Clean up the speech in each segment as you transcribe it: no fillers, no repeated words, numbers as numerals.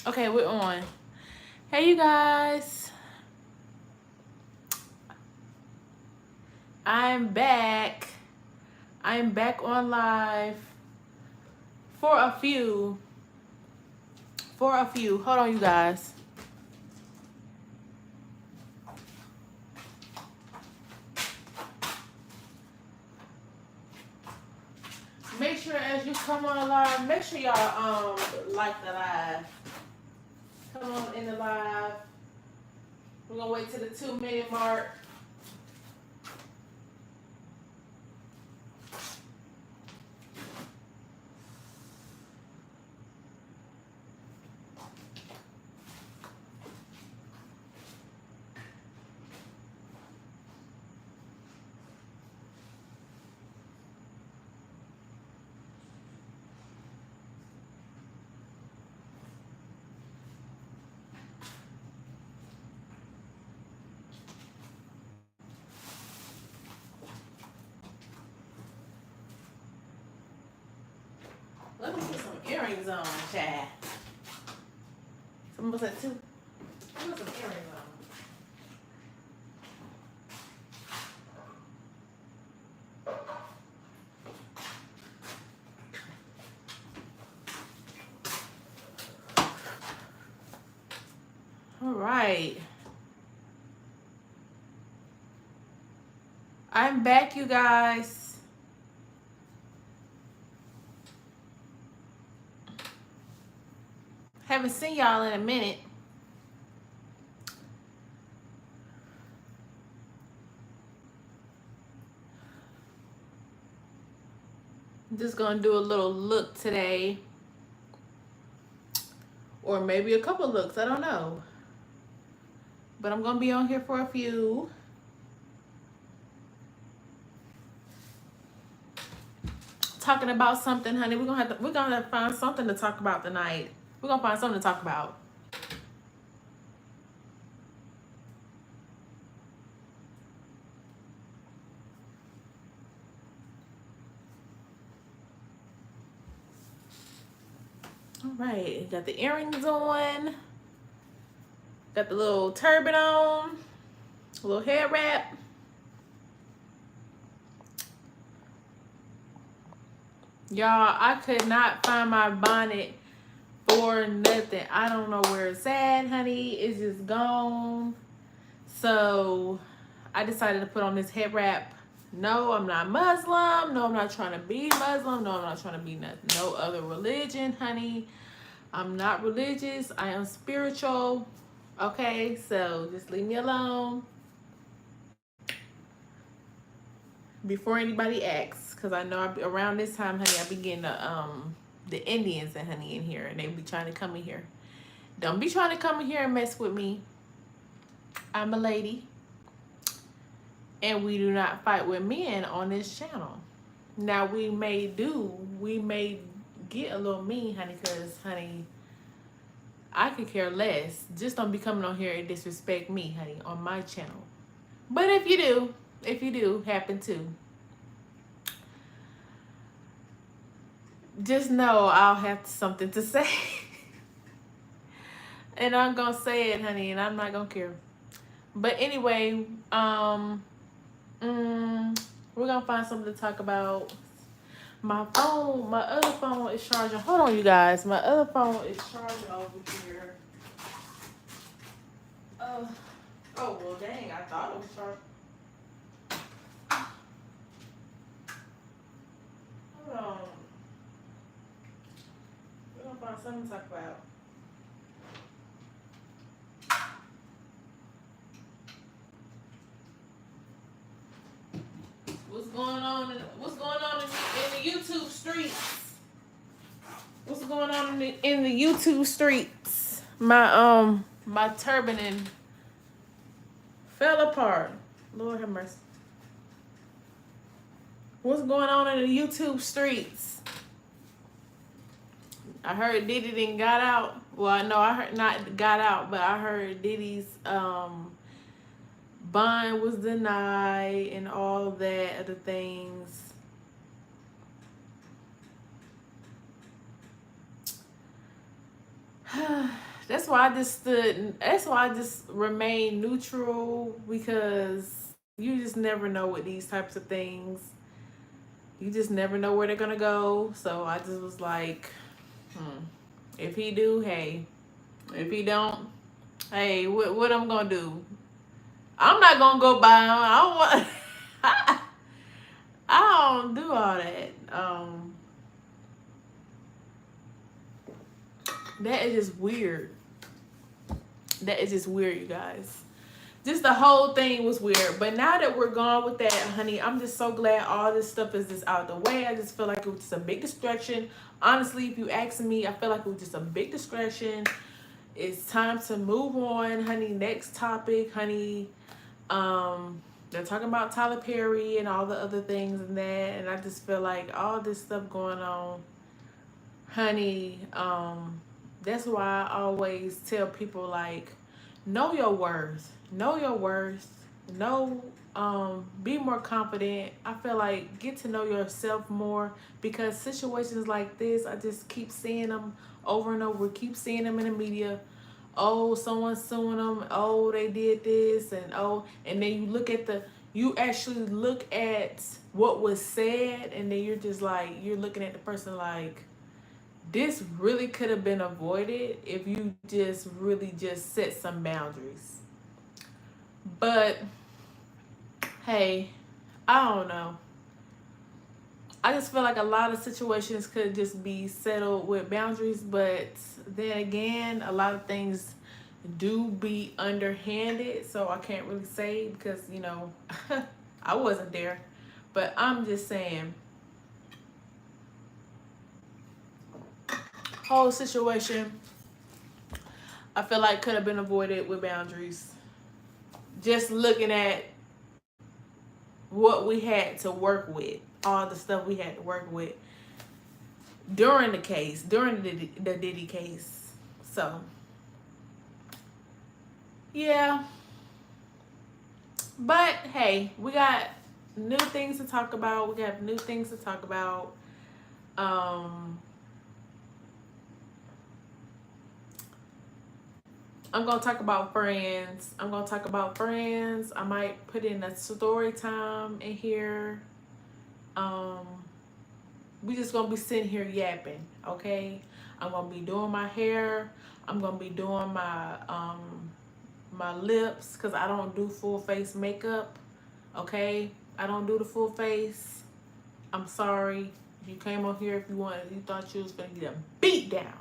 Okay, we're on. Hey, you guys. I'm back. I'm back on live for a few. Hold on, you guys. Make sure as you come on live, make sure y'all like the live. Come on in the live. We're gonna wait till the 2-minute mark. Let me put some earrings on, Chad. Someone said 2. Put some earrings on. All right. I'm back, you guys. Haven't seen y'all in a minute. I'm just gonna do a little look today. Or maybe a couple looks, I don't know. But I'm gonna be on here for a few. Talking about something, honey. We're gonna have to find something to talk about tonight. We're gonna find something to talk about. All right, got the earrings on. Got the little turban on. A little hair wrap. Y'all, I could not find my bonnet for nothing. I don't know where it's at, honey. It's just gone. So I decided to put on this head wrap. No, I'm not Muslim. No, I'm not trying to be Muslim. No, I'm not trying to be no other religion, honey. I'm not religious. I am spiritual. Okay, so just leave me alone. Before anybody asks, because I know around this time, honey, I be getting the Indians and honey in here, and they be trying to come in here. Don't be trying to come in here and mess with me. I'm a lady, and we do not fight with men on this channel. Now we may get a little mean, honey, because honey, I could care less. Just don't be coming on here and disrespect me, honey, on my channel. But if you do happen to, just know I'll have something to say. And I'm gonna say it, honey, and I'm not gonna care. But anyway, we're gonna find something to talk about. My other phone is charging. Hold on, you guys. My other phone is charging over here. Oh, well, dang. I thought it was charging. Hold on. We're gonna find something to talk about. What's going on in the YouTube streets? What's going on in the YouTube streets? My turban fell apart. Lord have mercy. What's going on in the YouTube streets? I heard Diddy didn't got out. Well, no, I heard not got out, but I heard Diddy's bond was denied and all that other things. That's why I just stood. That's why I just remained neutral, because you just never know with these types of things. You just never know where they're gonna go. So I just was like, hmm. If he do, hey. If he don't, hey, what I'm gonna do? I'm not gonna go buy him. I don't want. I don't do all that. That is just weird. That is just weird, you guys. Just the whole thing was weird. But now that we're gone with that, honey, I'm just so glad all this stuff is just out of the way. I just feel like it was just a big distraction. Honestly, if you ask me, I feel like it was just a big distraction. It's time to move on, honey. Next topic, honey. They're talking about Tyler Perry and all the other things and that, and I just feel like all this stuff going on, honey. That's why I always tell people, like, know your worth, know your worth, know, be more confident. I feel like get to know yourself more, because situations like this, I just keep seeing them over and over. Keep seeing them in the media. Oh, someone's suing them. Oh, they did this, and oh, and then you actually look at what was said, and then you're just like, you're looking at the person like, this really could have been avoided if you just really just set some boundaries. But hey, I don't know. I just feel like a lot of situations could just be settled with boundaries, but then again, a lot of things do be underhanded, so I can't really say, because I wasn't there. But I'm just saying, whole situation I feel like could have been avoided with boundaries. Just looking at what we had to work with, all the stuff we had to work with during the case, during the Diddy case. So yeah, but hey, we got new things to talk about. We got new things to talk about. I'm gonna talk about friends. I'm gonna talk about friends. I might put in a story time in here. Um, we just gonna be sitting here yapping, okay? I'm gonna be doing my hair. I'm gonna be doing my lips, because I don't do full face makeup. Okay, I don't do the full face. I'm sorry. If you came on here, if you thought you was gonna get a beat down.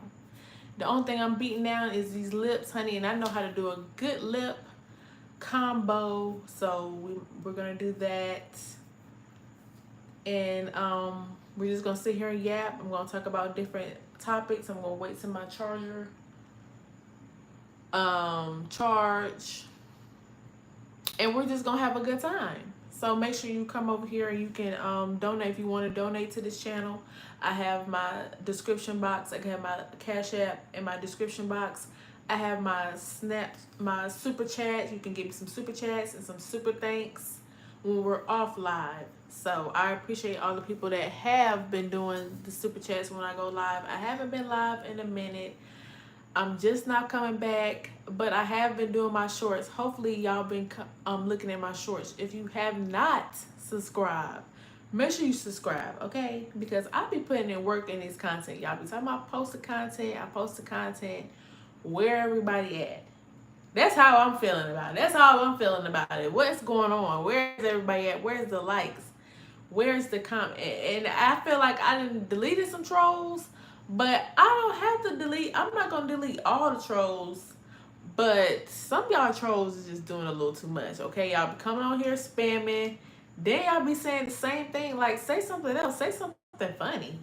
The only thing I'm beating down is these lips, honey, and I know how to do a good lip combo. So we're gonna do that, and we're just gonna sit here and yap. I'm gonna talk about different topics. I'm gonna wait till my charger charge, and we're just gonna have a good time. So make sure you come over here, and you can donate if you want to donate to this channel. I have my description box. I have my Cash App in my description box. I have my my super chats. You can give me some super chats and some super thanks when we're off live. So I appreciate all the people that have been doing the super chats when I go live. I haven't been live in a minute. I'm just not coming back, but I have been doing my shorts. Hopefully y'all been looking at my shorts. If you have not subscribed, make sure you subscribe, okay? Because I be putting in work in this content. Y'all be talking about posted content. I post the content. Where everybody at? That's how I'm feeling about it. That's how I'm feeling about it. What's going on? Where's everybody at? Where's the likes? Where's the comment? And I feel like I done deleted some trolls, but I don't have to delete. I'm not gonna delete all the trolls, but some of y'all trolls is just doing a little too much. Okay, y'all be coming on here spamming. Then y'all be saying the same thing. Like, say something else. Say something funny.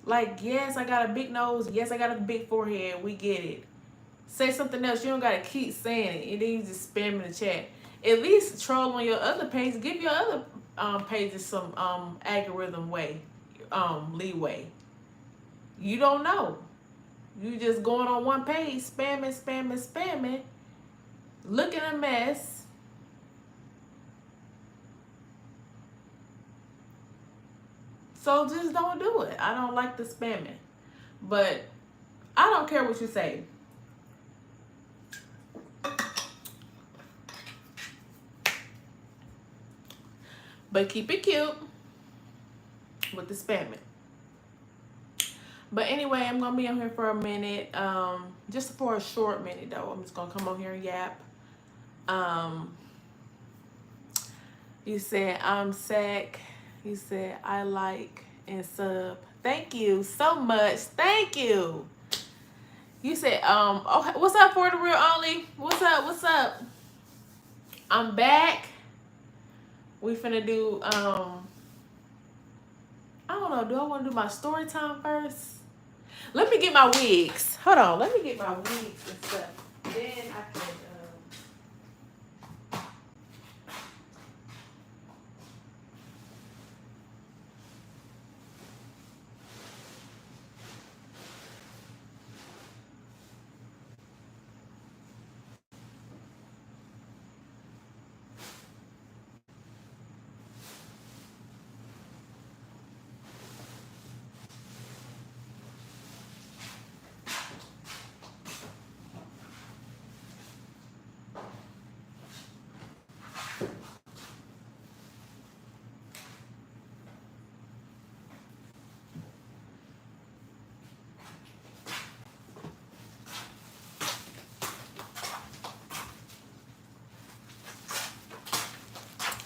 Like, yes, I got a big nose. Yes, I got a big forehead. We get it. Say something else. You don't gotta keep saying it, and then you just spam in the chat. At least troll on your other page. Give your other pages some algorithm leeway. You don't know. You just going on one page, spamming, looking a mess. So just don't do it. I don't like the spamming. But I don't care what you say. but keep it cute with the spamming. But anyway, I'm gonna be on here for a minute, just for a short minute though. I'm just gonna come on here and yap. You said I'm sick. You said I like and sub. Thank you so much. Thank you. You said okay, what's up for the real only? What's up? What's up? I'm back. We finna do I don't know, do I want to do my story time first? Let me get my wigs. Hold on, let me get my wigs and stuff. Then I can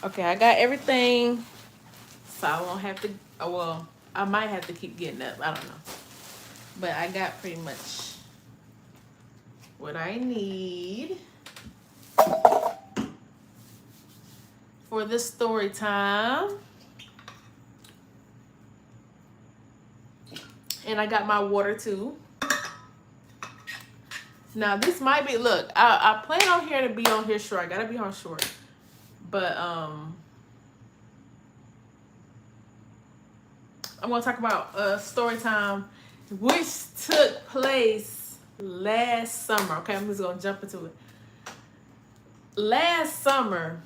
okay, I got everything. So I won't have to, oh, well, I might have to keep getting up. I don't know. But I got pretty much what I need for this story time. And I got my water too. Now this might be, look, I plan on here to be on here short. I gotta be on short. But I'm gonna talk about story time, which took place last summer. Okay, I'm just gonna jump into it. Last summer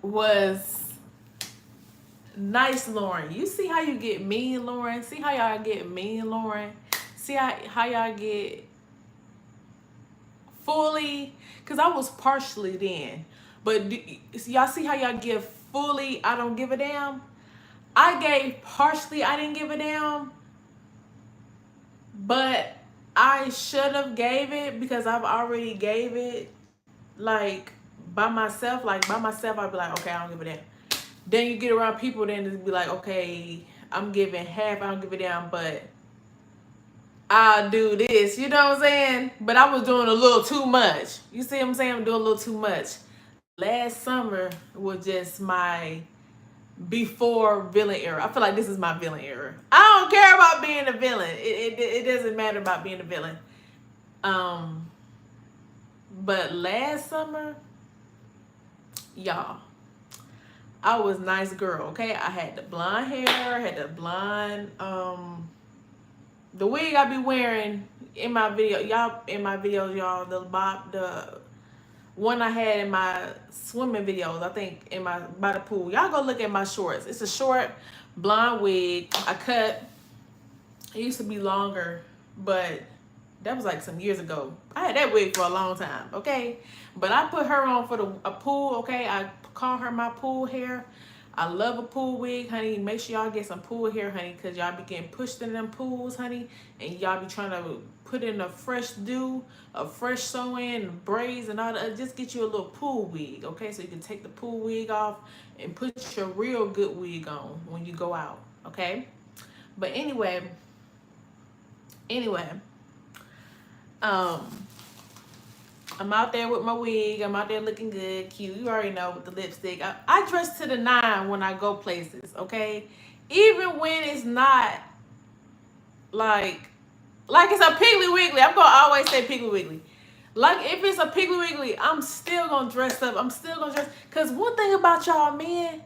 was nice, Lauren. You see how you get mean, Lauren? See how y'all get mean, Lauren? See how y'all get fully, because I was partially then, but y'all see how y'all give fully I don't give a damn? I gave partially I didn't give a damn, but I should have gave it because I've already gave it like by myself. Like by myself I'd be like, okay, I don't give a damn. Then you get around people, then it'd be like, okay, I'm giving half, I don't give a damn, but I'll do this, you know what I'm saying? But I was doing a little too much. You see what I'm saying? I'm doing a little too much. Last summer was just my before villain era. I feel like this is my villain era. I don't care about being a villain. It doesn't matter about being a villain. But last summer, y'all, I was nice girl, okay? I had the blonde hair, I had the blonde, the wig I be wearing in my video, y'all, in my videos, y'all, the one I had in my swimming videos, I think in my, by the pool. Y'all go look at my shorts. It's a short blonde wig. I cut, it used to be longer, but that was like some years ago. I had that wig for a long time, okay? But I put her on for a pool, okay? I call her my pool hair. I love a pool wig, honey. Make sure y'all get some pool hair, honey, because y'all be getting pushed in them pools, honey, and y'all be trying to put in a fresh do, a fresh sew-in, braids, and all that. Just get you a little pool wig, okay? So you can take the pool wig off and put your real good wig on when you go out, okay? But anyway, I'm out there with my wig. I'm out there looking good, cute. You already know, with the lipstick. I dress to the nine when I go places, okay? Even when it's not like it's a Piggly Wiggly. I'm going to always say Piggly Wiggly. Like, if it's a Piggly Wiggly, I'm still going to dress up. I'm still going to dress. Because one thing about y'all men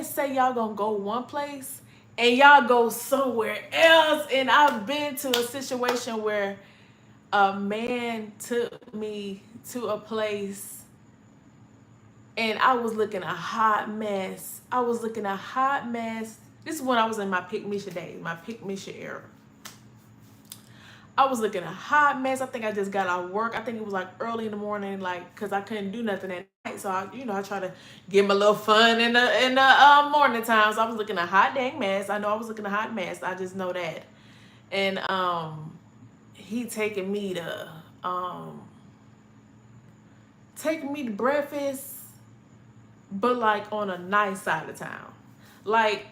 say y'all going to go one place and y'all go somewhere else. And I've been to a situation where a man took me to a place and I was looking a hot mess. This is when I was in my Pick Misha days, my Pick Misha era. I was looking a hot mess. I think I just got out of work. I think it was like early in the morning, like, cause I couldn't do nothing at night. So I try to give my little fun in the morning time. So I was looking a hot dang mess. I know I was looking a hot mess. I just know that. And he taking me to breakfast, but like on a nice side of town. Like,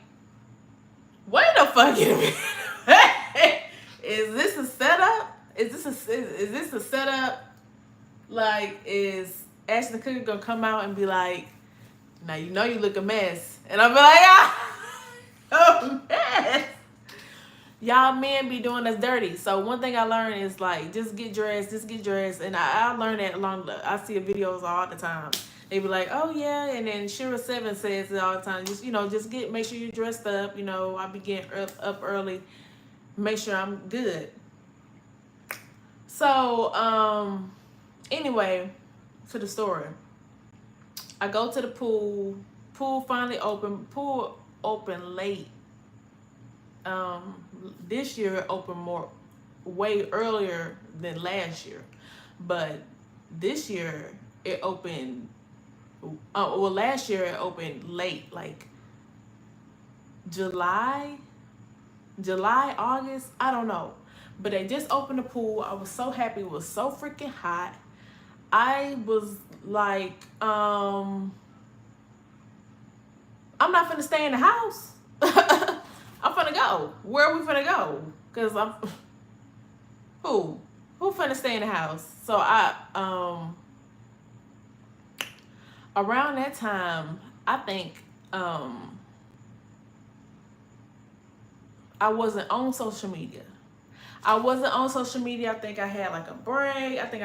wait a fucking minute. Is this a setup? Is this a setup? Like, is Ashton Kutcher gonna come out and be like, now you know you look a mess, and I'll be like, a mess. Y'all men be doing us dirty. So one thing I learned is like, just get dressed, and I learned that I see videos all the time. They be like, oh yeah, and then Shira7 says it all the time. Just make sure you're dressed up. I be getting up early, make sure I'm good. So anyway, to the story. I go to the pool. Pool finally open. Pool open late. This year it opened way earlier than last year, but this year it opened. Last year it opened late, like July, August. I don't know, but they just opened the pool. I was so happy. It was so freaking hot. I was like, I'm not finna stay in the house. I'm finna go. Where are we finna go? Cause who finna stay in the house? So around that time, I think I wasn't on social media. I think I had like a break. I think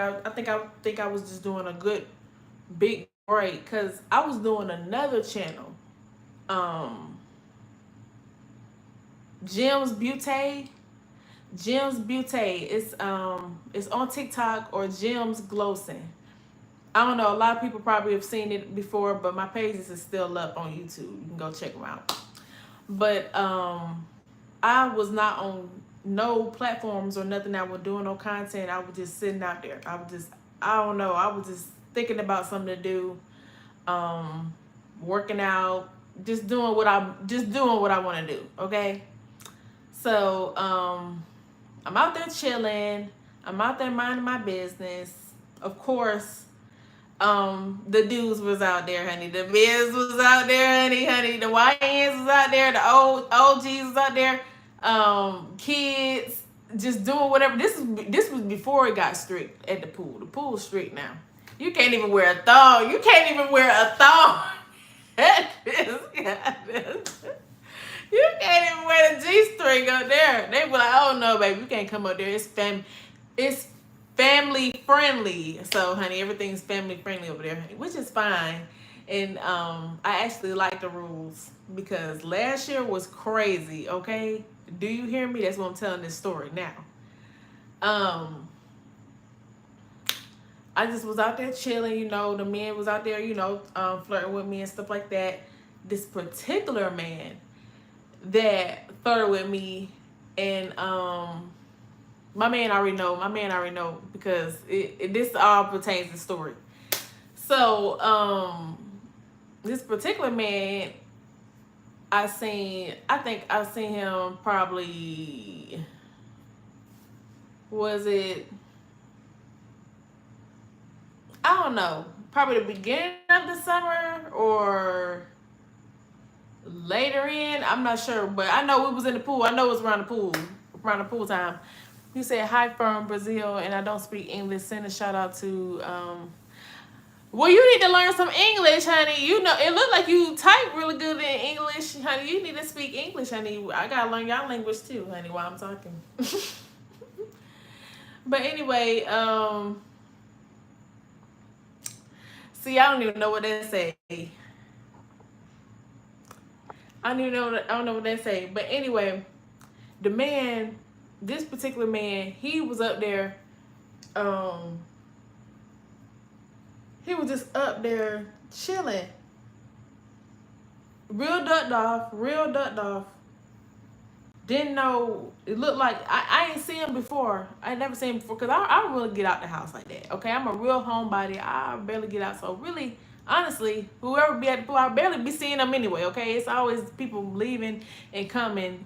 I was just doing a good big break, because I was doing another channel. Gems Beauty. It's on TikTok, or Gems Glossing. I don't know, a lot of people probably have seen it before, but my pages is still up on YouTube. You can go check them out. But I was not on no platforms or nothing. I was doing no content. I was just sitting out there. I was just thinking about something to do, working out, just doing what I want to do. Okay. So I'm out there chilling. I'm out there minding my business. Of course, the dudes was out there, honey. The Biz was out there, honey. The YNs was out there. The OGs was out there. Kids just doing whatever. This was before it got strict at the pool. The pool's strict now. You can't even wear a thong. You can't even wear a thong at this. You can't even wear a G-string up there. They be like, oh no, baby, you can't come up there. It's family friendly. So, honey, everything's family friendly over there, honey, which is fine. And I actually like the rules, because last year was crazy. Okay, do you hear me? That's why I'm telling this story now. I just was out there chilling. The men was out there, flirting with me and stuff like that. This particular man that flirted with me, and my man already know, because this all pertains to the story. So this particular man, I think I seen him probably, was it, I don't know, probably the beginning of the summer or later in, I'm not sure, but I know we was in the pool. I know it was around the pool time. He said, hi from Brazil, and I don't speak English. Send a shout out to well, you need to learn some English, honey. It looked like you type really good in English, honey. You need to speak English, honey. I gotta learn y'all language too, honey, while I'm talking. But anyway, see, I don't even know what that say. I don't know what they say. But anyway, this particular man, he was up there. He was just up there chilling, real ducked off. Didn't know, it looked like, I ain't seen him before. I ain't never seen him before, because I don't really get out the house like that. Okay, I'm a real homebody. I barely get out. So really, honestly, whoever be at the pool, I barely be seeing them anyway. Okay, it's always people leaving and coming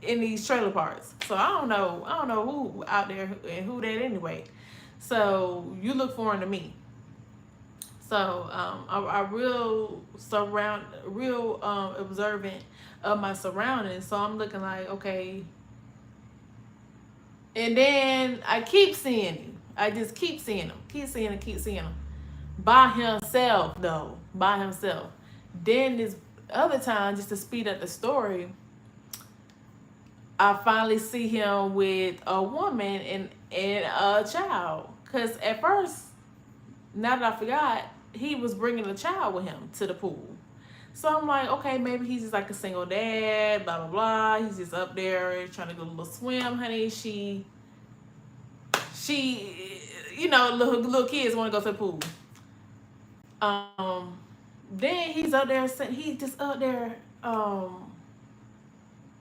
in these trailer parks. So I don't know who out there and who that anyway. So you look foreign to me. So I real observant of my surroundings. So I'm looking like, okay. And then I keep seeing him. I just keep seeing him. Keep seeing him. By himself though. By himself. Then this other time, just to speed up the story, I finally see him with a woman and a child. Cause at first, now that I forgot, he was bringing a child with him to the pool. So I'm like, okay, maybe he's just like a single dad, blah, blah, blah. He's just up there trying to go a little swim, honey. She, little kids want to go to the pool. Um, then he's up there, he just up there,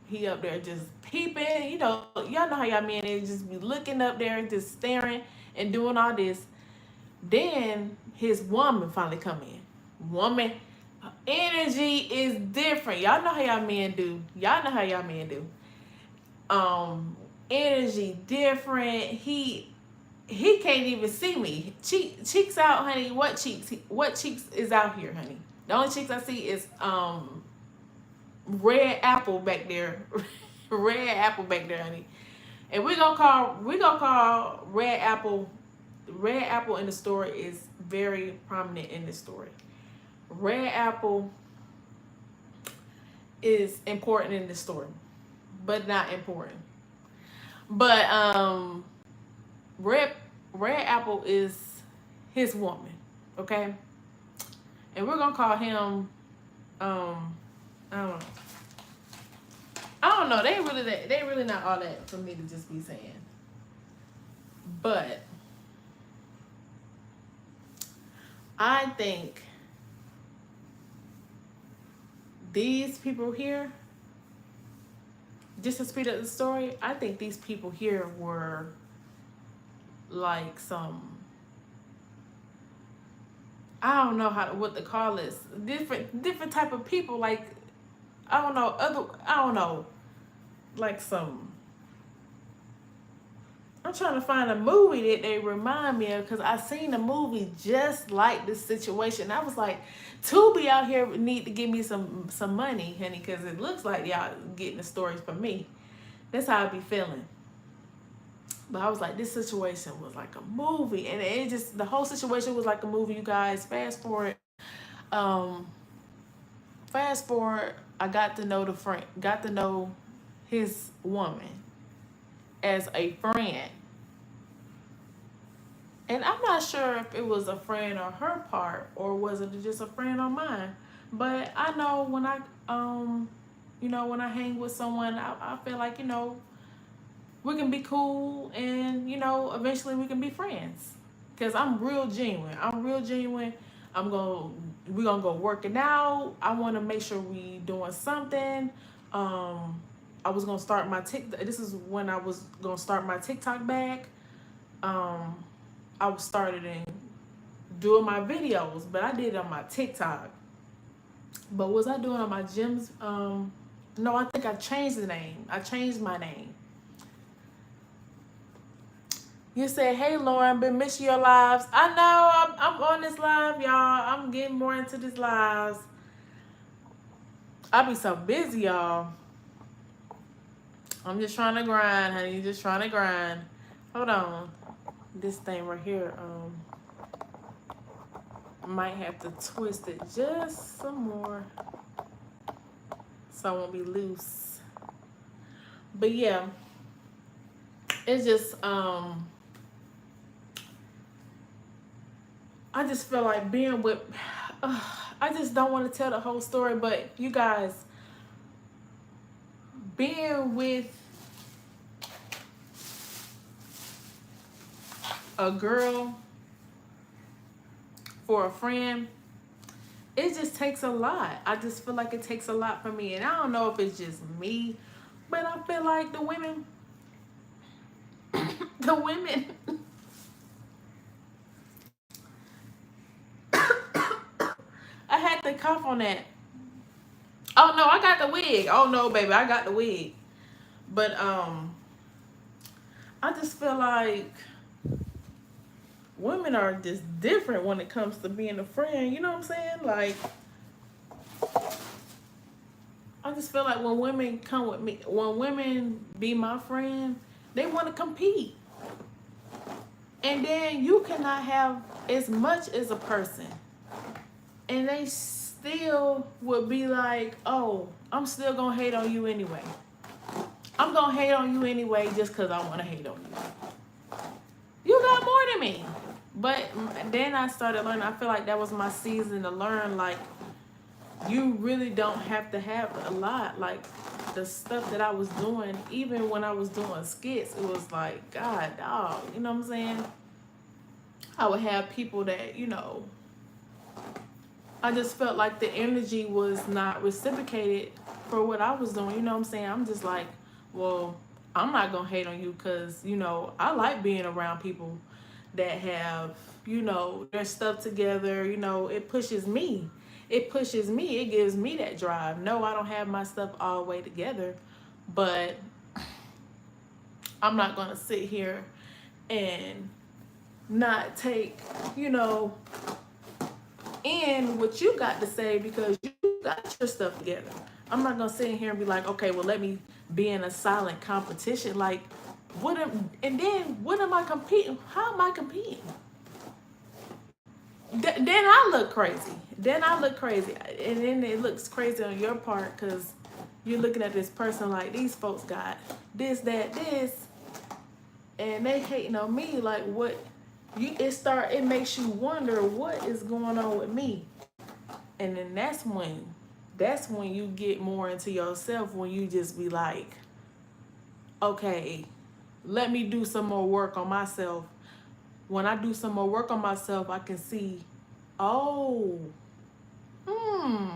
he up there just peeping. Y'all know how y'all men is, just be looking up there, just staring and doing all this. Then his woman finally come in. Woman energy is different. Y'all know how y'all men do. Energy different. He can't even see me. Cheeks out, honey. What cheeks? What cheeks is out here, honey? The only cheeks I see is red apple back there. Red apple back there, honey. And we gonna call red apple. Red apple in the story is very prominent in this story. Red apple is important in the story, but not important. But red red apple is his woman, okay? And we're gonna call him I don't know. I don't know. They really not all that for me to just be saying. But I think these people here, just to speed up the story, I think these people here were like some, I don't know what to call this, different type of people, like I don't know, like some, I'm trying to find a movie that they remind me of, because I seen a movie just like this situation. I was like, Tubi out here need to give me some money, honey, because it looks like y'all getting the stories from me. That's how I be feeling. But I was like, this situation was like a movie, and it just, the whole situation was like a movie, you guys. Fast forward, I got to know his woman as a friend. And I'm not sure if it was a friend on her part or was it just a friend on mine. But I know when when I hang with someone, I feel like, we can be cool and, eventually we can be friends. Cause I'm real genuine. We're gonna go working out. I wanna make sure we doing something. I was gonna start my TikTok. This is when I was gonna start my TikTok back. I was started in doing my videos, but I did it on my TikTok. But was I doing on my gyms? No, I think I changed the name. I changed my name. You said, hey, Lauren, been missing your lives. I know, I'm on this live, y'all. I'm getting more into this lives. I be so busy, y'all. I'm just trying to grind, honey. Just trying to grind. Hold on. This thing right here, might have to twist it just some more so I won't be loose. But yeah, it's just I just feel like being with I just don't want to tell the whole story, but you guys, being with a girl for a friend, it just takes a lot. I just feel like it takes a lot for me. And I don't know if it's just me But I feel like the women, the women, I had to cough on that. Oh no, I got the wig. Oh no, baby, I got the wig. But I just feel like women are just different when it comes to being a friend. You know what I'm saying? Like, I just feel like when women come with me, when women be my friend, they want to compete. And then you cannot have as much as a person. And they still would be like, oh, I'm still going to hate on you anyway. I'm going to hate on you anyway just because I want to hate on you. You got more than me. But then I started learning. I feel like that was my season to learn, like, you really don't have to have a lot. Like, the stuff that I was doing, even when I was doing skits, it was like, God, dog, you know what I'm saying? I would have people that, I just felt like the energy was not reciprocated for what I was doing. You know what I'm saying? I'm just like, well, I'm not going to hate on you because, I like being around people that have, their stuff together. It pushes me. It pushes me. It gives me that drive. No, I don't have my stuff all the way together, but I'm not going to sit here and not take, in what you got to say because you got your stuff together. I'm not gonna sit in here and be like, okay, well, let me be in a silent competition. Like, and then what am I competing? How am I competing? Then I look crazy. And then it looks crazy on your part because you're looking at this person like, these folks got this, that, this, and they hating on me. Like, what? It makes you wonder what is going on with me. And then that's when you get more into yourself, when you just be like, okay, let me do some more work on myself. When I do some more work on myself, I can see, oh, hmm,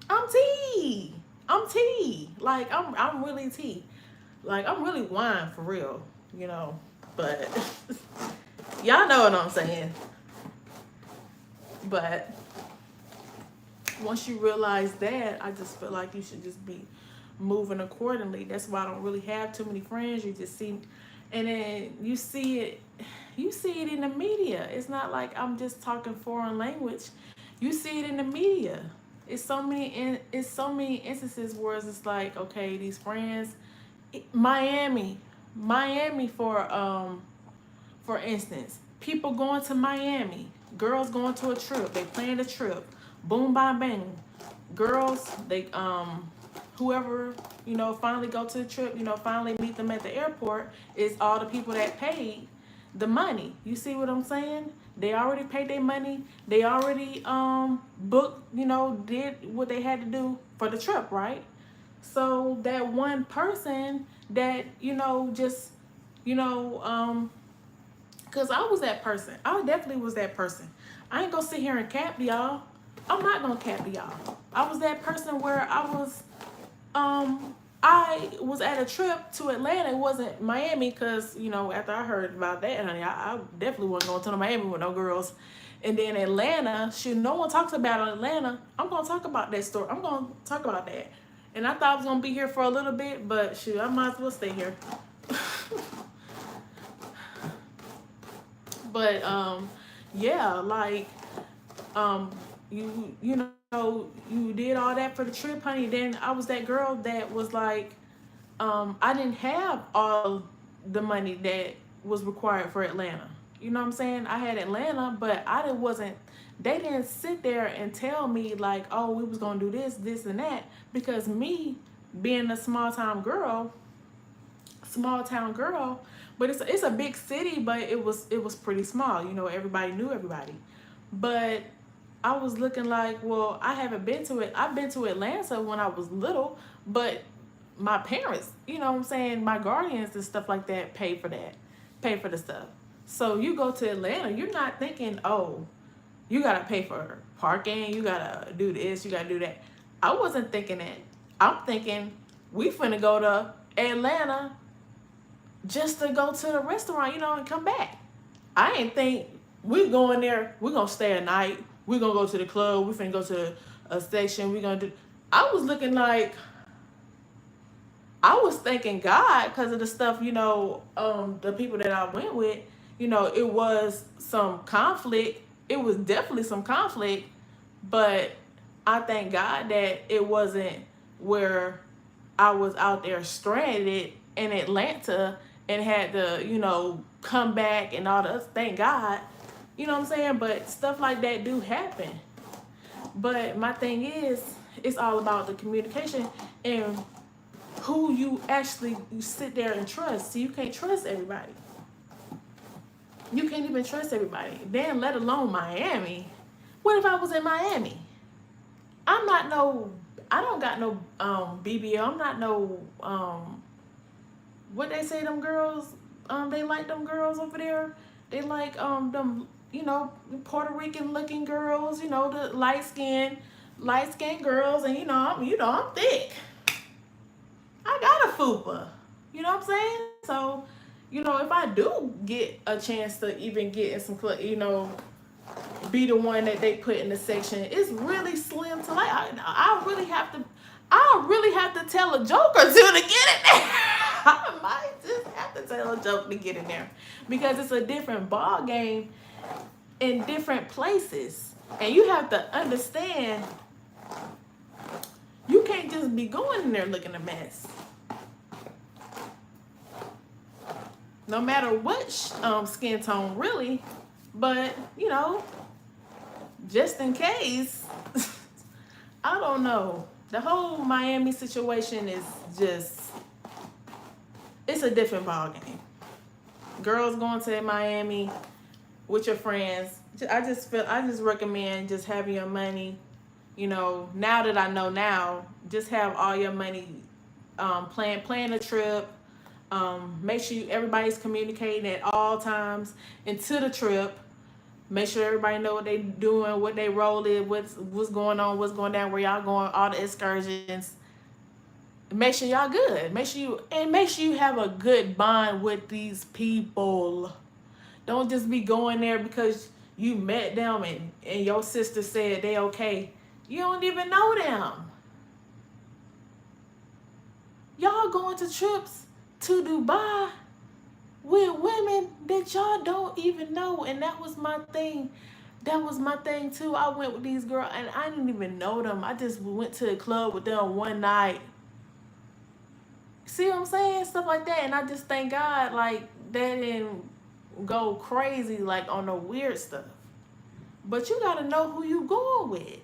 I'm T. I'm T. Like, I'm really T. Like, I'm really wine for real, but y'all know what I'm saying. But once you realize that, I just feel like you should just be moving accordingly. That's why I don't really have too many friends. You just see, and then you see it in the media. It's not like I'm just talking foreign language. You see it in the media. It's so many instances where it's like, okay, these friends, Miami for instance, people going to Miami, girls going to a trip, they plan a trip, boom, bang, bang. Girls, they whoever, finally go to the trip, finally meet them at the airport, is all the people that paid the money. You see what I'm saying? They already paid their money. They already booked, did what they had to do for the trip, right? So that one person that, just, because I was that person. I definitely was that person. I ain't gonna sit here and cap y'all. I'm not gonna cap y'all. I was that person where I was at a trip to Atlanta. It wasn't Miami because, after I heard about that, honey, I definitely wasn't going to Miami with no girls. And then Atlanta, shoot, no one talks about Atlanta. I'm going to talk about that story. I'm going to talk about that. And I thought I was going to be here for a little bit, but shoot, I might as well stay here. But, yeah, like, you did all that for the trip, honey. Then I was that girl that was like, I didn't have all the money that was required for Atlanta. You know what I'm saying? I had Atlanta, but they didn't sit there and tell me like, oh, we was gonna do this and that, because me being a small town girl, but it's a big city, but it was pretty small. Everybody knew everybody. But I was looking like, well, I haven't been to it. I've been to Atlanta when I was little, but my parents, you know what I'm saying, my guardians and stuff like that pay for the stuff. So you go to Atlanta, you're not thinking, oh, you gotta pay for parking, you gotta do this, you gotta do that. I wasn't thinking that. I'm thinking We finna go to Atlanta just to go to the restaurant, you know, and come back. I ain't think we going there, we gonna stay a night, we gonna go to the club, we finna go to a section, we gonna do. I was looking like, I was thanking God because of the stuff, you know, the people that I went with, you know, it was some conflict. It was definitely some conflict, but I thank God that it wasn't where I was out there stranded in Atlanta and had to, you know, come back and all this. Thank God. You know what I'm saying? But stuff like that do happen. But my thing is, it's all about the communication and who you actually you sit there and trust. See, you can't trust everybody. You can't even trust everybody. Then let alone Miami. What if I was in Miami? I'm not no, I don't got no BBL. I'm not no what they say them girls, they like them girls over there. They like them, you know, Puerto Rican looking girls, you know, the light skinned girls, and I'm thick. I got a fupa. You know what I'm saying? So, you know, if I do get a chance to even get in some, you know, be the one that they put in the section, it's really slim to like. I really have to tell a joke or two to get in there. I might just have to tell a joke to get in there because it's a different ball game in different places, and you have to understand. You can't just be going in there looking a mess. No matter what skin tone, really. But, you know, just in case, I don't know. The whole Miami situation is just, it's a different ballgame. Girls going to Miami with your friends. I just recommend just having your money. You know, now that I know now, just have all your money, plan a trip. Make sure everybody's communicating at all times into the trip. Make sure everybody know what they doing, what they roll is, what's going on, what's going down, where y'all going, all the excursions. Make sure y'all good. Make sure you have a good bond with these people. Don't just be going there because you met them and your sister said they okay. You don't even know them. Y'all going to trips to Dubai with women that y'all don't even know, and that was my thing. That was my thing too. I went with these girls and I didn't even know them. I just went to the club with them one night. See what I'm saying? Stuff like that. And I just thank God like they didn't go crazy like on the weird stuff. But you gotta know who you going with.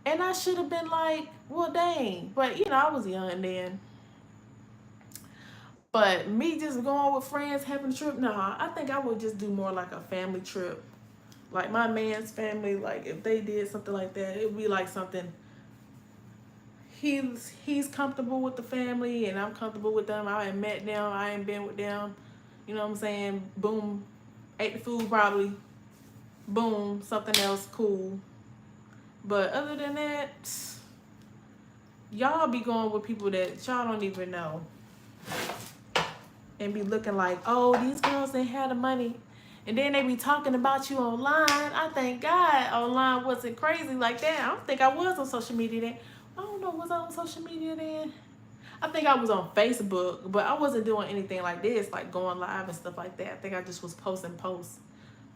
And I should have been like, well dang. But you know, I was young then. But me just going with friends having a trip, nah, I think I would just do more like a family trip. Like my man's family, like if they did something like that, it would be like something he's comfortable with the family and I'm comfortable with them. I ain't met them, I ain't been with them. You know what I'm saying? Boom. Ate the food probably. Boom. Something else cool. But other than that, y'all be going with people that y'all don't even know. And be looking like, oh, these girls, they had the money. And then they be talking about you online. I thank God online wasn't crazy like that. I don't think I was on social media then. I don't know, was I on social media then? I think I was on Facebook, but I wasn't doing anything like this, like going live and stuff like that. I think I just was posting posts.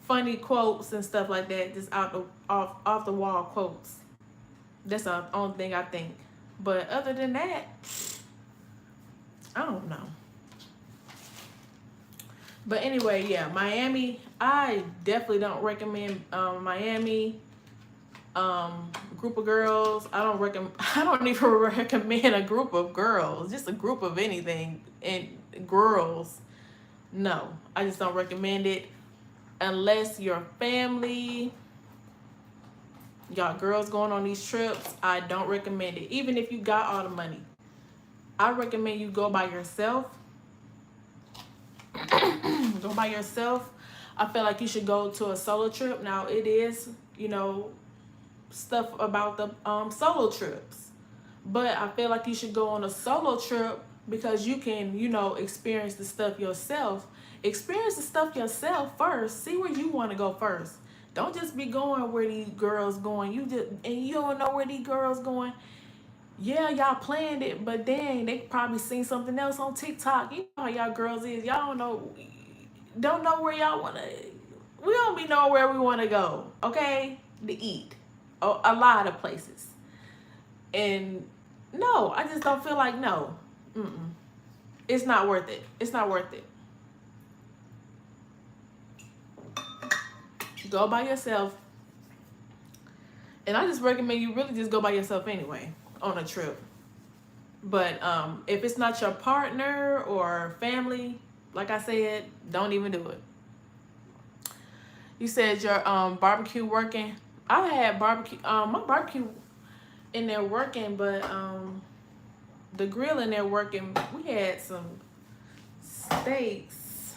Funny quotes and stuff like that, just off the wall quotes. That's the only thing I think. But other than that, I don't know. But anyway, yeah, Miami, I definitely don't recommend Miami. Group of girls, I don't even recommend a group of girls, just a group of anything and girls. No, I just don't recommend it unless your family, y'all girls going on these trips. I don't recommend it. Even if you got all the money, I recommend you go by yourself. Go by yourself. I feel like you should go to a solo trip. Now it is, you know, stuff about the solo trips, But I feel like you should go on a solo trip because you can, you know, experience the stuff yourself. Experience the stuff yourself first. See where you want to go first. Don't just be going where these girls going. You don't know where these girls going. Yeah, y'all planned it, but then they probably seen something else on TikTok. You know how y'all girls is. Y'all don't know where y'all wanna. We don't be knowing where we want to go. Okay, to eat, a lot of places. And no, I just don't feel like no. Mm-mm. It's not worth it. It's not worth it. Go by yourself. And I just recommend you really just go by yourself anyway on a trip. But if it's not your partner or family, like I said, don't even do it. You said your barbecue working. I had barbecue. My barbecue in there working, but the grill in there working. We had some steaks.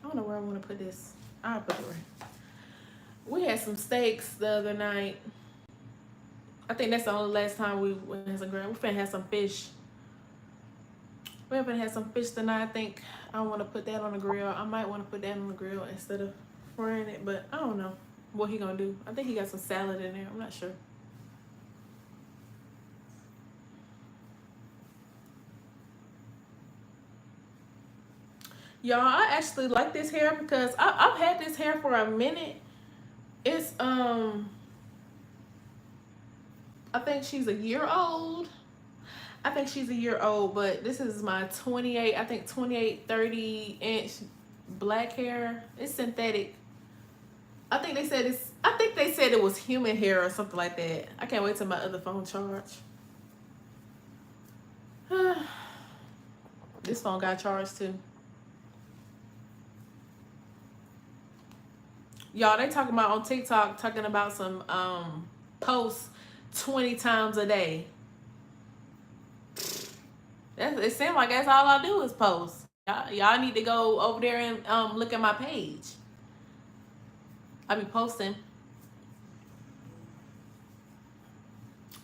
I don't know where I want to put this. I'll put it right. We had some steaks the other night. I think that's the only last time we had some grill. We finna have some fish. We're gonna have some fish tonight. I think I want to put that on the grill. I might want to put that on the grill instead of frying it, but I don't know what he gonna do. I think he got some salad in there. I'm not sure. Y'all, I actually like this hair because I've had this hair for a minute. It's I think she's a year old. I think she's a year old, but this is my 28, I think 28, 30-inch black hair. It's synthetic. I think they said it was human hair or something like that. I can't wait till my other phone charge. This phone got charged too. Y'all, they talking about on TikTok, talking about some posts 20 times a day. It seems like that's all I do is post. Y'all need to go over there and look at my page. I be posting.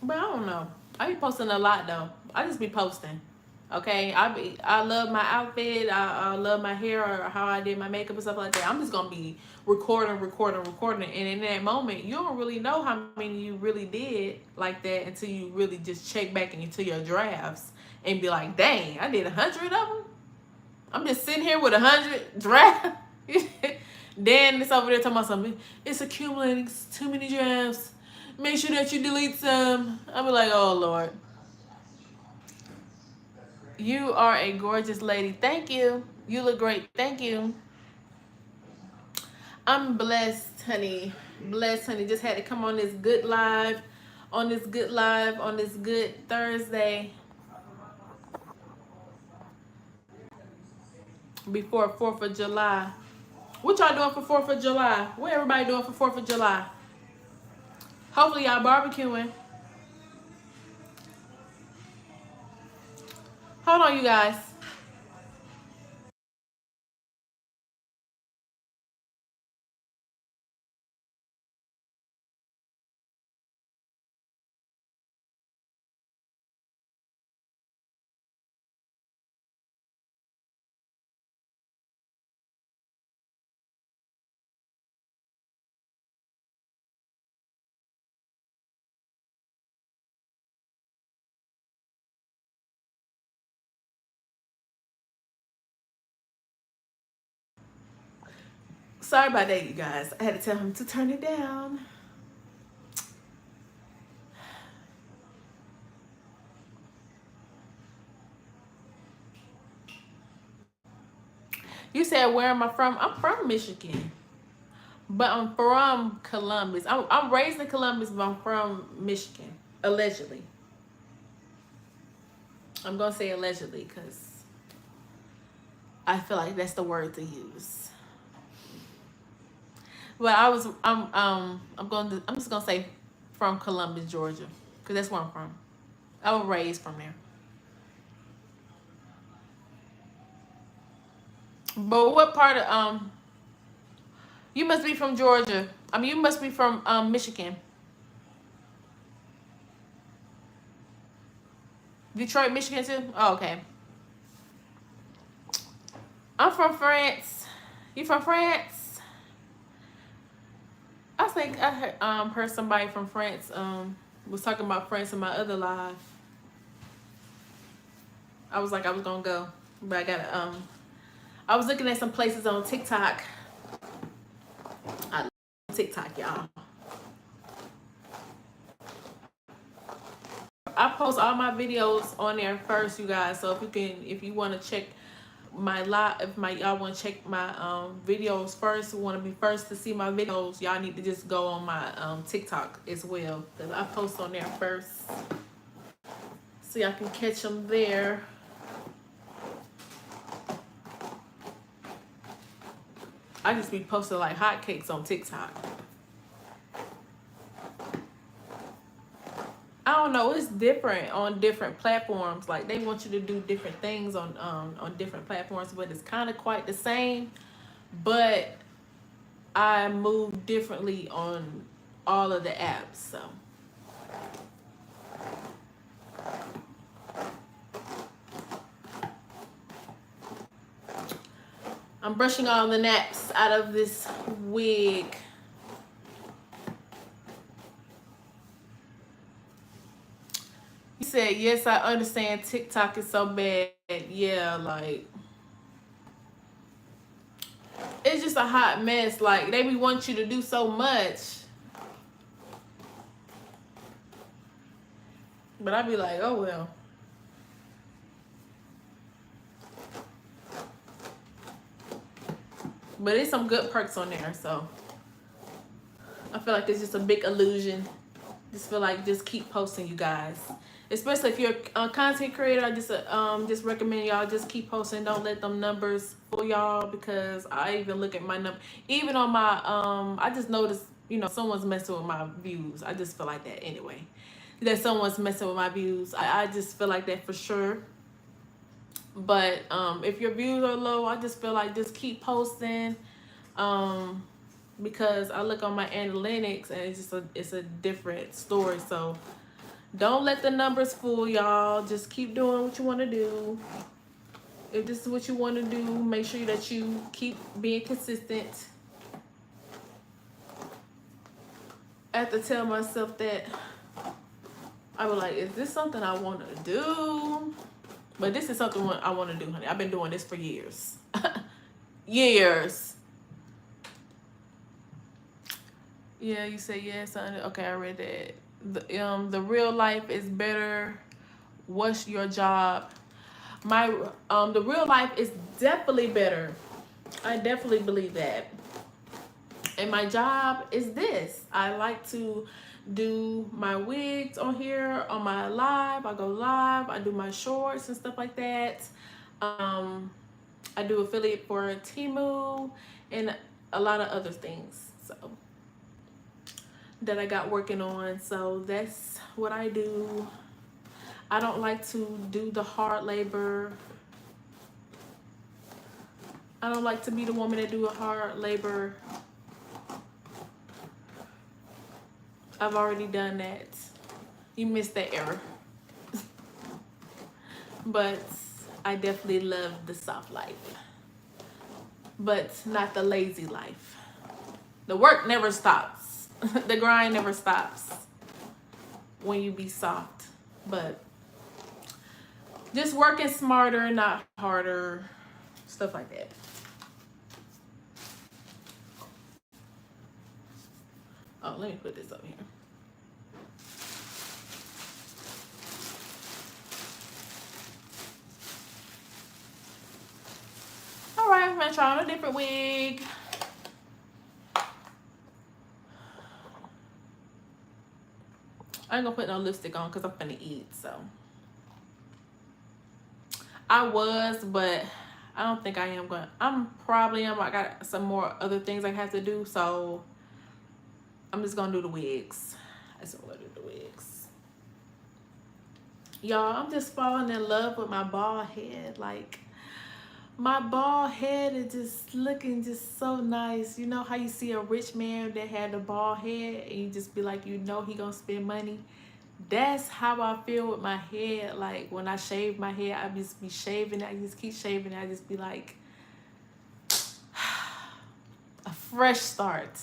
But I don't know. I be posting a lot though. I just be posting. Okay, I love my outfit. I love my hair or how I did my makeup and stuff like that. I'm just gonna be recording, and in that moment, you don't really know how many you really did like that until you really just check back into your drafts and be like, dang, I did 100 of them. I'm just sitting here with 100 drafts. Then it's over there talking about something. It's accumulating too many drafts. Make sure that you delete some. I'll be like, oh Lord. You are a gorgeous lady. Thank you. You look great. Thank you. I'm blessed, honey. Blessed, honey. Just had to come on this good live. On this good Thursday. Before 4th of July. What y'all doing for 4th of July? What everybody doing for 4th of July? Hopefully y'all barbecuing. Hold on, you guys. Sorry about that, you guys. I had to tell him to turn it down. You said, where am I from? I'm from Michigan. But I'm from Columbus. I'm raised in Columbus, but I'm from Michigan. Allegedly. I'm going to say allegedly because I feel like that's the word to use. But I'm just going to say from Columbus, Georgia, because that's where I'm from. I was raised from there. But what part of you must be from Georgia. I mean, you must be from Michigan. Detroit, Michigan too? Oh, okay. I'm from France. You from France? I think I heard somebody from France was talking about France in my other live. I was like I was gonna go, but I gotta I was looking at some places on TikTok. I love TikTok, y'all. I post all my videos on there first, you guys. So if you want to check my live, if y'all want to check my videos first, want to be first to see my videos, y'all need to just go on my TikTok as well, because I post on there first, so y'all can catch them there. I just be posting like hotcakes on TikTok. I don't know, it's different on different platforms. Like they want you to do different things on different platforms, but it's kind of quite the same. But I move differently on all of the apps, so. I'm brushing all the naps out of this wig. He said, yes, I understand TikTok is so bad. Yeah, like, it's just a hot mess. Like, they want you to do so much. But I be like, oh, well. But it's some good perks on there, so. I feel like it's just a big illusion. Just feel like just keep posting, you guys. Especially if you're a content creator, I just recommend y'all just keep posting. Don't let them numbers fool y'all, because I even look at my number. Even on my, I just noticed, you know, someone's messing with my views. I just feel like that anyway. That someone's messing with my views. I just feel like that for sure. But if your views are low, I just feel like just keep posting. Because I look on my analytics and it's a different story. So don't let the numbers fool y'all. Just keep doing what you want to do. If this is what you want to do, make sure that you keep being consistent. I have to tell myself that. I was like, is this something I want to do? But this is something I want to do, honey. I've been doing this for years. Years. Yeah, you say yes. Okay, I read that. The real life is better. What's your job? The real life is definitely better. I definitely believe that. And my job is this. I like to do my wigs on here on my live. I go live. I do my shorts and stuff like that. I do affiliate for Temu and a lot of other things. So. That I got working on. So that's what I do. I don't like to do the hard labor. I don't like to be the woman that do a hard labor. I've already done that. You missed that error. But I definitely love the soft life. But not the lazy life. The work never stops. The grind never stops when you be soft. But just working smarter, not harder. Stuff like that. Oh, let me put this up here. Alright, I'm gonna try on a different wig. I ain't gonna put no lipstick on because I'm finna eat, so. I was, but I don't think I am gonna. I got some more other things I have to do, so I'm just gonna do the wigs. I just wanna do the wigs. Y'all, I'm just falling in love with my bald head. Like, my bald head is just looking just so nice. You know how you see a rich man that had a bald head and you just be like, you know he gonna spend money? That's how I feel with my head. Like when I shave my head, I just be shaving. I just keep shaving. I just be like a fresh start.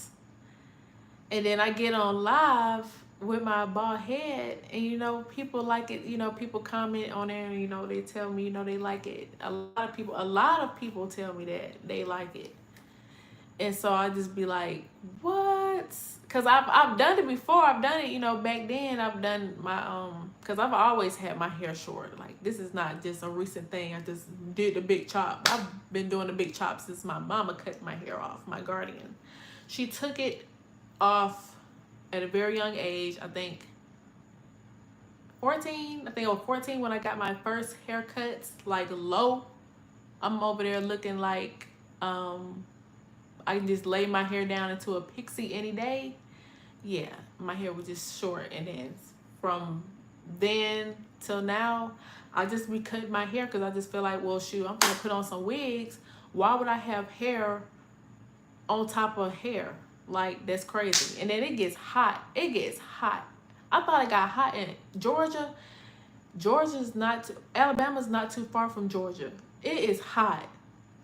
And then I get on live with my bald head, and people like it. People comment on there, and they tell me, they like it. A lot of people tell me that they like it. And so I just be like, what? Because I've done it before. I've done it, back then. I've done my because I've always had my hair short. Like this is not just a recent thing. I just did the big chop. I've been doing the big chop since my mama cut my hair off. My guardian, she took it off at a very young age. I think 14. I think I was 14 when I got my first haircuts. Like low, I'm over there looking like I can just lay my hair down into a pixie any day. Yeah, my hair was just short, and then from then till now, I just recut my hair because I just feel like, well, shoot, I'm gonna put on some wigs. Why would I have hair on top of hair? Like that's crazy. And then it gets hot. It gets hot. I thought it got hot in Georgia. Georgia's not too, Alabama's not too far from Georgia. It is hot.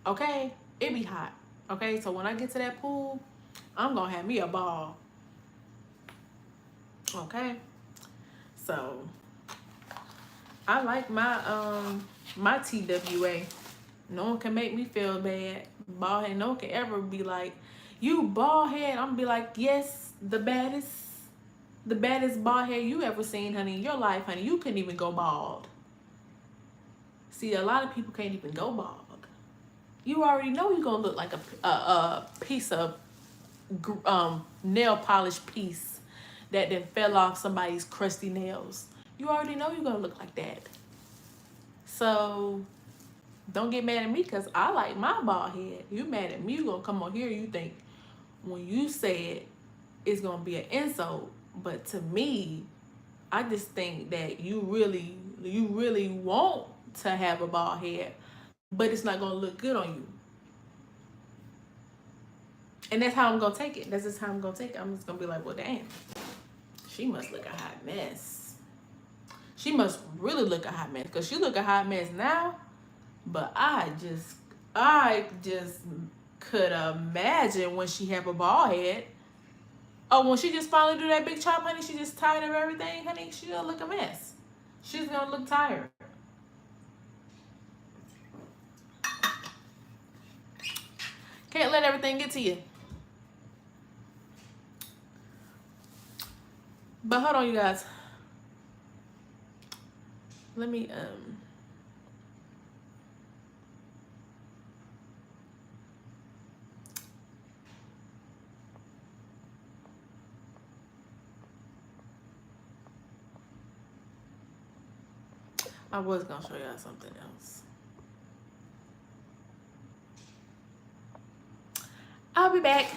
Okay? It be hot. Okay? So when I get to that pool, I'm gonna have me a ball. Okay? So I like my TWA. No one can make me feel bad. Bald head. No one can ever be like, you bald head. I'm gonna be like, yes, the baddest bald head you ever seen, honey, in your life, honey. You couldn't even go bald. See, a lot of people can't even go bald. You already know you're gonna look like a piece of nail polish piece that then fell off somebody's crusty nails. You already know you're gonna look like that. So don't get mad at me because I like my bald head. You mad at me, you gonna come on here, you think when you say it, it's gonna be an insult. But to me, I just think that you really want to have a bald head, but it's not gonna look good on you. And that's how I'm gonna take it. That's just how I'm gonna take it. I'm just gonna be like, well, damn, she must look a hot mess. She must really look a hot mess because she look a hot mess now. But I just could imagine when she have a bald head. Oh, when she just finally do that big chop, honey, she just tired of everything, honey. She gonna look a mess. She's gonna look tired. Can't let everything get to you. But hold on, you guys. Let me I was gonna show y'all something else. I'll be back.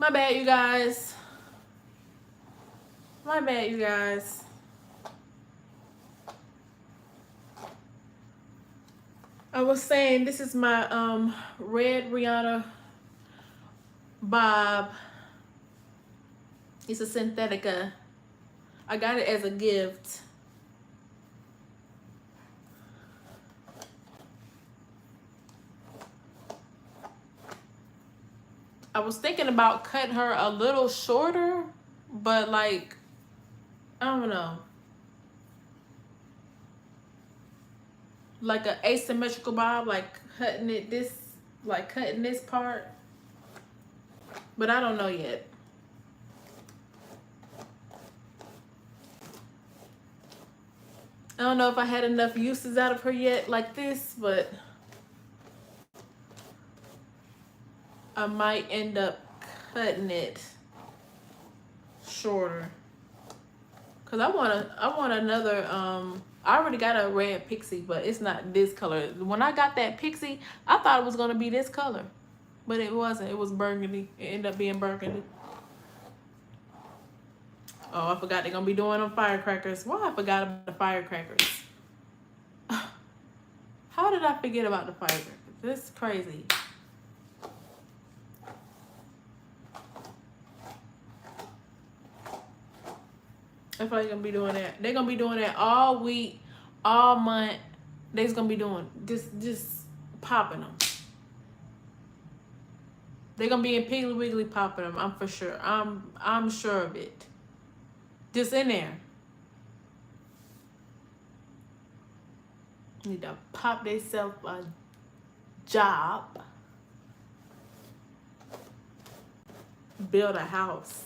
My bad, you guys. My bad, you guys. I was saying this is my red Rihanna bob. It's a Synthetica. I got it as a gift. I was thinking about cutting her a little shorter, but like, I don't know. Like an asymmetrical bob, like cutting it this, like cutting this part. But I don't know yet. I don't know if I had enough uses out of her yet like this, but I might end up cutting it shorter. Cause I want another, I already got a red pixie, but it's not this color. When I got that pixie, I thought it was gonna be this color, but it wasn't. It was burgundy. It ended up being burgundy. Oh, I forgot they're gonna be doing them firecrackers. Why I forgot about the firecrackers? How did I forget about the firecrackers? This is crazy. I feel like they're gonna be doing that. They're gonna be doing that all week, all month. They're gonna be doing just popping them. They're gonna be in Piggly Wiggly popping them. I'm for sure. I'm sure of it. Just in there. Need to pop themselves a job. Build a house.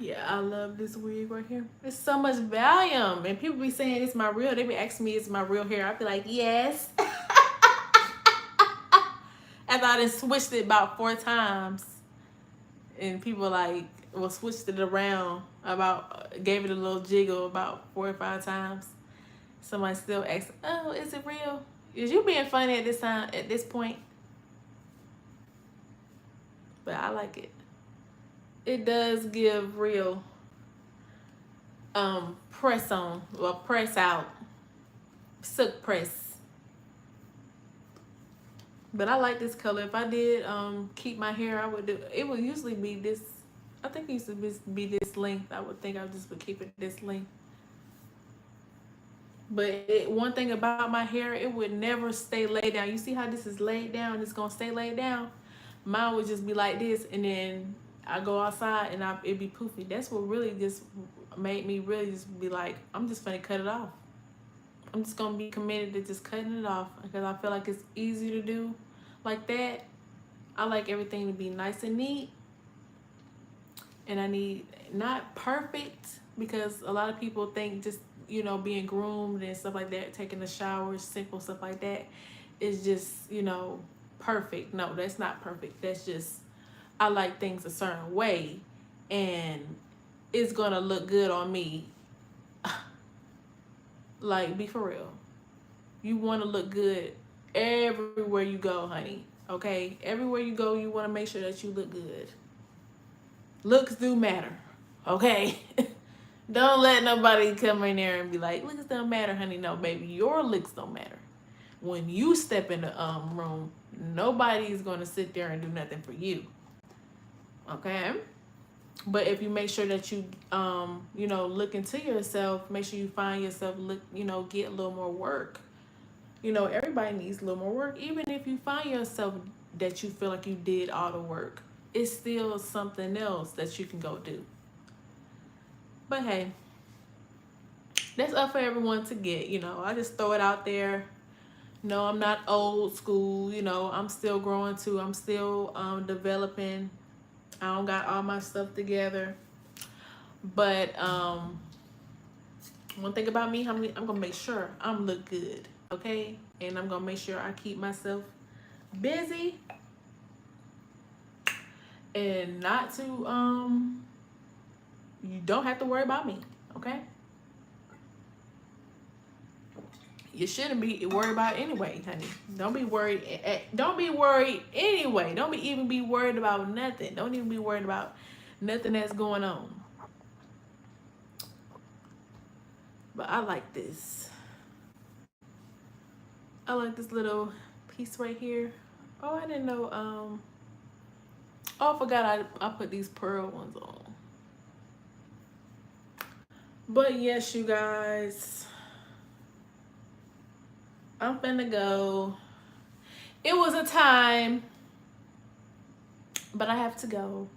Yeah, I love this wig right here. It's so much volume. And people be saying it's my real. They be asking me it's my real hair. I be like, yes. After I done switched it about 4 times. And people like, well, switched it around gave it a little jiggle about 4 or 5 times. Somebody still asks, oh, is it real? Is you being funny at this point? But I like it. It does give real press on, or press out, silk press. But I like this color. If I did keep my hair, I would do it. Would usually be this. I think it used to be this length. I would think I just would keep it this length. But one thing about my hair, it would never stay laid down. You see how this is laid down? It's gonna stay laid down. Mine would just be like this, and then I go outside and it'd be poofy. That's what really just made me really just be like, I'm just gonna cut it off. I'm just gonna be committed to just cutting it off because I feel like it's easy to do like that. I like everything to be nice and neat, and I need not perfect, because a lot of people think just, you know, being groomed and stuff like that, taking a shower, simple stuff like that is just, you know, perfect. No, that's not perfect. That's just, I like things a certain way, and it's gonna look good on me. Like, be for real. You want to look good everywhere you go, honey. Okay? Everywhere you go, you want to make sure that you look good. Looks do matter. Okay? Don't let nobody come in there and be like, looks don't matter, honey. No, baby, your looks don't matter. When you step in the room, nobody is going to sit there and do nothing for you. Okay? But if you make sure that you, you know, look into yourself, make sure you find yourself, you know, get a little more work. You know, everybody needs a little more work. Even if you find yourself that you feel like you did all the work, it's still something else that you can go do. But hey, that's up for everyone to get, you know. I just throw it out there. No, I'm not old school, you know. I'm still growing too. I'm still developing. I don't got all my stuff together. But one thing about me, I'm gonna make sure I'm look good, okay? And I'm gonna make sure I keep myself busy and not to You don't have to worry about me, okay? You shouldn't be worried about anyway, honey. Don't be worried. Don't be worried anyway. Don't even be worried about nothing. Don't even be worried about nothing that's going on. But I like this. I like this little piece right here. Oh, I didn't know. Oh, I forgot I put these pearl ones on. But yes, you guys, I'm finna go. It was a time, but I have to go.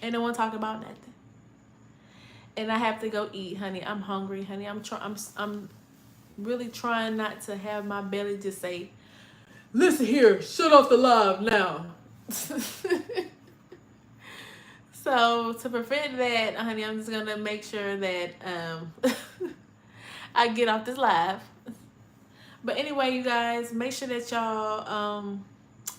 Ain't no one talking about nothing. And I have to go eat, honey. I'm hungry, honey. I'm really trying not to have my belly just say, "Listen here, shut off the live now." So to prevent that, honey, I'm just gonna make sure that I get off this live. But anyway, you guys, make sure that y'all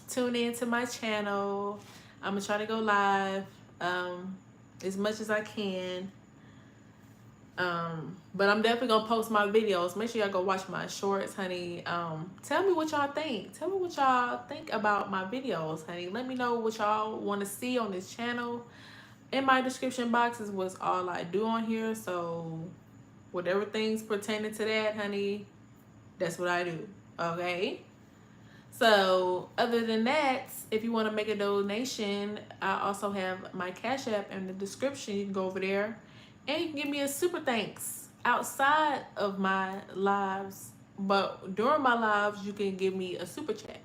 tune in to my channel. I'm gonna try to go live as much as I can. But I'm definitely gonna post my videos. Make sure y'all go watch my shorts, honey. Tell me what y'all think. Tell me what y'all think about my videos, honey. Let me know what y'all want to see on this channel. In my description box is what's all I do on here. So whatever things pertaining to that, honey, that's what I do. Okay. So other than that, if you want to make a donation, I also have my Cash App in the description. You can go over there and you can give me a super thanks outside of my lives. But during my lives, you can give me a super chat.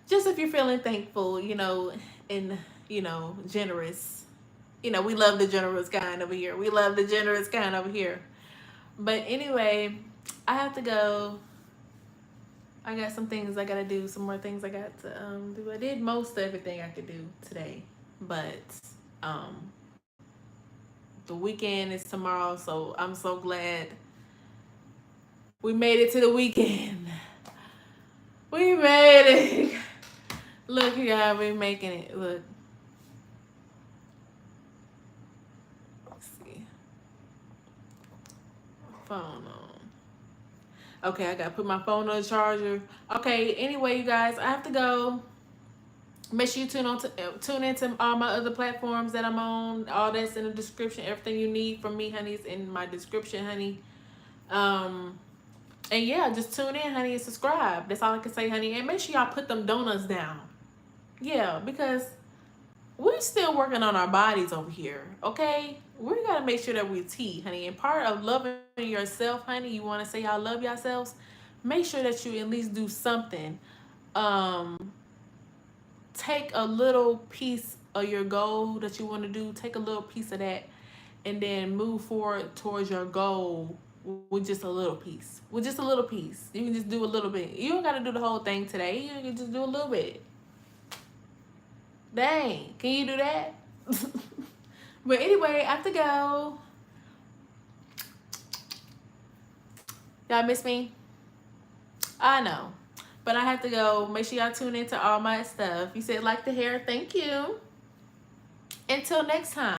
Just if you're feeling thankful, you know, and, you know, generous. You know, we love the generous kind over here. We love the generous kind over here. But anyway, I have to go. I got some things I gotta do, some more things I got to do. I did most everything I could do today, but the weekend is tomorrow, so I'm so glad we made it to the weekend. We made it. Look, y'all, we're making it. Look. Let's see. Phone on. Okay, I gotta put my phone on the charger. Okay, anyway, you guys, I have to go. Make sure you tune into all my other platforms that I'm on. All that's in the description. Everything you need from me, honey, is in my description, honey. And yeah, just tune in, honey, and subscribe. That's all I can say, honey. And make sure y'all put them donuts down. Yeah, because we're still working on our bodies over here, okay? We gotta make sure that we tea, honey. And part of loving yourself, honey, you want to say y'all love yourselves, make sure that you at least do something. Take a little piece of your goal that you want to do. Take a little piece of that, and then move forward towards your goal with just a little piece. With just a little piece, you can just do a little bit. You don't gotta do the whole thing today. You can just do a little bit. Dang, can you do that? But anyway, I have to go. Y'all miss me? I know. But I have to go. Make sure y'all tune into all my stuff. You said like the hair. Thank you. Until next time.